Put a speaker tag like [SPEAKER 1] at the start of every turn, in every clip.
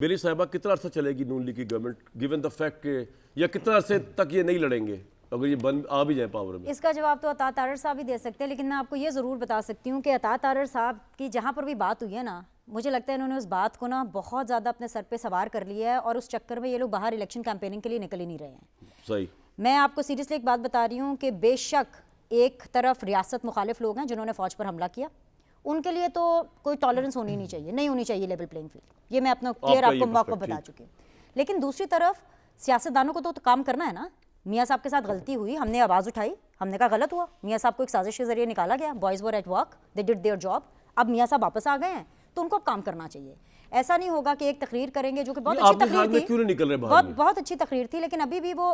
[SPEAKER 1] मेरी साहिबा कितना अर्सा चलेगी नून लीग की गवर्नमेंट, गिवन द फैक्ट के, या कितना अरसे तक ये नहीं लड़ेंगे अगर ये बन आ भी जाए पावर में?
[SPEAKER 2] इसका जवाब तो अता तारड़ साहब ही दे सकते हैं, लेकिन मैं आपको ये ज़रूर बता सकती हूँ कि अता तारड़ साहब की जहाँ पर भी बात हुई है ना, मुझे लगता है इन्होंने उस बात को ना बहुत ज़्यादा अपने सर पे सवार कर लिया है और उस चक्कर में ये लोग बाहर इलेक्शन कैंपेनिंग के लिए निकल ही नहीं रहे हैं।
[SPEAKER 1] सही।
[SPEAKER 2] मैं आपको सीरियसली एक बात बता रही हूँ कि बेशक एक तरफ रियासत मुखालिफ लोग हैं जिन्होंने फ़ौज पर हमला किया, उनके लिए तो कोई टॉलरेंस होनी नहीं चाहिए, नहीं होनी चाहिए लेवल प्लेइंग फील्ड, ये मैं अपना क्लियर आपको मौका बता चुकी हूँ। लेकिन दूसरी तरफ सियासतदानों को तो काम करना है ना। मियाँ साहब के साथ गलती हुई, हमने आवाज़ उठाई, हमने कहा गलत हुआ, मियाँ साहब को एक साजिश के जरिए निकाला गया, boys were at work, they did their job. अब मियाँ साहब वापस आ गए हैं तो उनको अब काम करना चाहिए। ऐसा नहीं होगा कि एक तकरीर करेंगे जो कि बहुत अच्छी तकरीर थी,
[SPEAKER 1] क्यों नहीं निकल रहे
[SPEAKER 2] बहुत अच्छी तकरीर थी, लेकिन अभी भी वो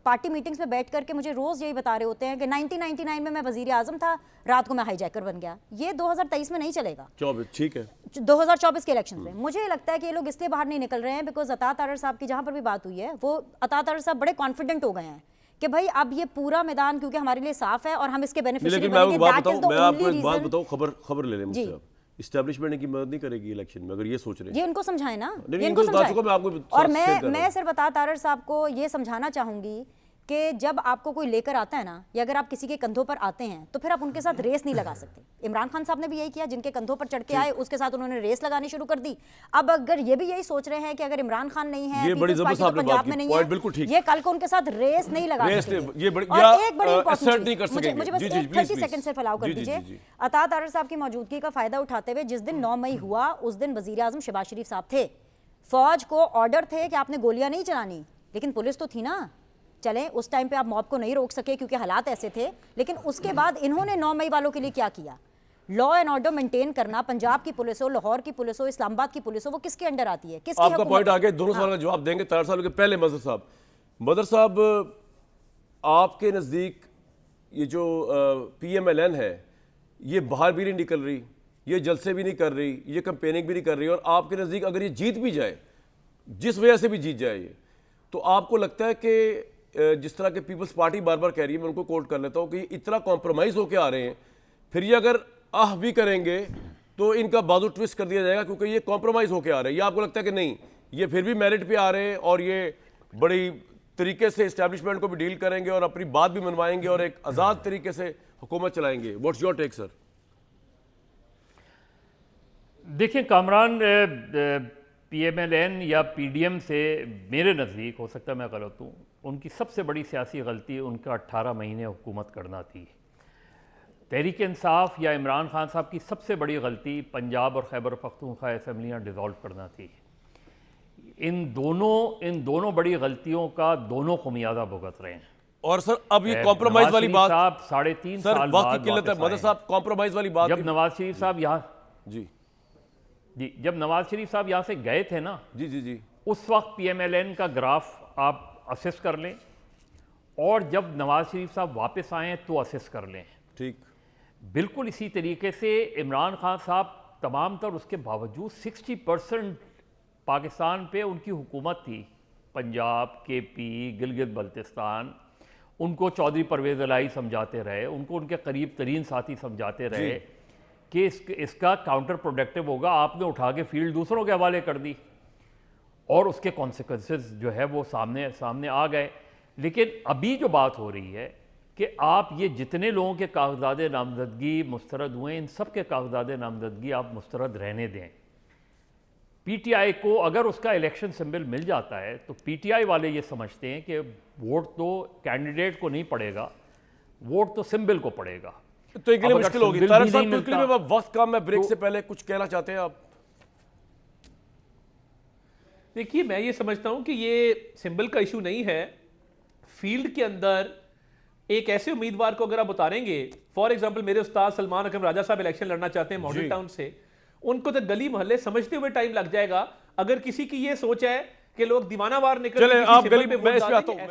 [SPEAKER 2] पार्टी मीटिंग्स में बैठ करके मुझे रोज़ यही बता रहे होते हैं कि 1999 में मैं वजीर आजम था, रात को मैं हाईजैकर बन गया। ये 2023 में नहीं चलेगा,
[SPEAKER 1] 24 ठीक है,
[SPEAKER 2] 2024 के इलेक्शन में। मुझे लगता है कि ये लोग इसलिए बाहर नहीं निकल रहे हैं बिकॉज अता तारड़ साहब की जहाँ पर भी बात हुई है, वो अता तारड़ साहब बड़े कॉन्फिडेंट हो गए हैं कि भाई अब ये पूरा मैदान क्योंकि हमारे लिए साफ है और हम इसके बेनिफिशियरी बनेंगे।
[SPEAKER 1] मैं आपको एक बात बताऊं, खबर ले लें मुझसे आप। इस्टेब्लिशमेंट की मदद नहीं करेगी इलेक्शन में, अगर ये सोच रहे हैं।
[SPEAKER 2] ये इनको समझाएं ना,
[SPEAKER 1] ये इनको समझाएं।
[SPEAKER 2] और मैं सिर्फ अता तारड़ साहब को ये समझाना चाहूंगी कि जब आपको कोई लेकर आता है ना, या अगर आप किसी के कंधों पर आते हैं तो फिर आप उनके साथ रेस नहीं लगा सकते। इमरान खान साहब ने भी यही किया, जिनके कंधों पर चढ़ के आए उसके साथ उन्होंने रेस लगानी शुरू कर दी। अब अगर ये भी यही सोच रहे हैं कि अगर इमरान खान नहीं है, पीपल्स पार्टी तो पंजाब में नहीं है, ये कल को उनके साथ रेस नहीं लगा सकते। और एक बड़ी मुझे 30 सेकंड सिर्फ अलाउ कर दीजिए। अता तारड़ साहब की मौजूदगी का फायदा उठाते हुए जिस दिन 9 मई हुआ उस दिन वजीर आजम शहबाज शरीफ साहब थे। फौज को ऑर्डर थे कि आपने गोलियां नहीं चलानी, लेकिन पुलिस तो थी ना। चलें, उस टाइम पे आप मॉब को नहीं रोक सके क्योंकि हालात ऐसे थे, लेकिन उसके बाद इन्होंने 9 मई वालों के लिए क्या किया? लॉ एंड ऑर्डर मेंटेन करना। पंजाब की पुलिस हो, लाहौर की पुलिस हो, इस्लामाबाद की पुलिस हो, वो किसके अंडर आती है? किसकी?
[SPEAKER 1] आपका पॉइंट आगे दोनों सवाल का जवाब देंगे। 4 साल के पहले मदर साहब आपके नज़दीक ये जो PMLN है, ये बाहर भी नहीं निकल रही, ये जलसे भी नहीं कर रही, ये कैंपेनिंग भी नहीं कर रही, और आपके नज़दीक अगर ये जीत भी जाए, जिस वजह से भी जीत जाए ये, तो आपको लगता है कि जिस तरह के पीपल्स पार्टी बार बार कह रही है, मैं उनको कोट कर लेता हूं कि इतना कॉम्प्रोमाइज होकर आ रहे हैं, फिर ये अगर भी करेंगे तो इनका बाजू ट्विस्ट कर दिया जाएगा क्योंकि ये कॉम्प्रोमाइज होकर आ रहे हैं? या आपको लगता है कि नहीं, ये फिर भी मेरिट पे आ रहे हैं और ये बड़ी तरीके से इस्टेब्लिशमेंट को भी डील करेंगे और अपनी बात भी मनवाएंगे और एक आज़ाद तरीके से हुकूमत चलाएंगे? What's your take sir?
[SPEAKER 3] देखिए कामरान, PMLN या PDM से मेरे नज़दीक, हो सकता है मैं गलत हूँ, उनकी सबसे बड़ी सियासी गलती उनका 18 महीने हुकूमत करना थी। तहरीक इंसाफ या इमरान खान साहब की सबसे बड़ी गलती पंजाब और खैबर पख्तूनख्वा असेंबलियाँ डिज़ोल्व करना थी। इन दोनों बड़ी गलतियों का दोनों खुमियाजा भुगत रहे हैं।
[SPEAKER 1] और सर अब ये कॉम्प्रोमाइज वाली बात,
[SPEAKER 3] साहब 3.5 साल
[SPEAKER 1] वक्त की किल्लत है मदर साहब, कॉम्प्रोमाइज वाली बात
[SPEAKER 3] जब नवाज शरीफ साहब यहाँ जब नवाज शरीफ साहब यहाँ से गए थे ना,
[SPEAKER 1] जी,
[SPEAKER 3] उस वक्त PMLN का ग्राफ आप असेस कर लें, और जब नवाज शरीफ साहब वापस आए तो असेस कर लें।
[SPEAKER 1] ठीक, बिल्कुल
[SPEAKER 3] इसी तरीके से इमरान खान साहब तमाम तर उसके बावजूद 60% पाकिस्तान पे उनकी हुकूमत थी, पंजाब, KP, गिलगित बल्तिस्तान, उनको चौधरी परवेज़ इलाही समझाते रहे, उनको उनके करीब तरीन साथी समझाते रहे कि इसका काउंटर प्रोडक्टिव होगा। आपने उठा के फील्ड दूसरों के हवाले कर दी और उसके कॉन्सिक्वेंसेस जो है वो सामने आ गए। लेकिन अभी जो बात हो रही है कि आप ये जितने लोगों के कागजात नामजदगी मुस्तरद हुए, इन सब के कागजात नामजदगी आप मुस्तरद रहने दें। PTI को अगर उसका इलेक्शन सिंबल मिल जाता है तो PTI वाले ये समझते हैं कि वोट तो कैंडिडेट को नहीं पड़ेगा, वोट तो सिंबल को पड़ेगा।
[SPEAKER 1] तो एक मुश्किल होगी। वक्त कम है, ब्रेक से पहले कुछ कहना चाहते हैं आप?
[SPEAKER 4] देखिए, मैं ये समझता हूं कि ये सिंबल का इशू नहीं है। फील्ड के अंदर एक ऐसे उम्मीदवार को अगर आप उतारेंगे, फॉर एग्जांपल मेरे उस्ताद सलमान अकरम राजा साहब इलेक्शन लड़ना चाहते हैं मॉडल टाउन से, उनको तो गली मोहल्ले समझते हुए टाइम लग जाएगा। अगर किसी की ये सोच है कि लोग दीवानावार निकल,
[SPEAKER 1] चले आप गली में, मैं इस पे आता हूं।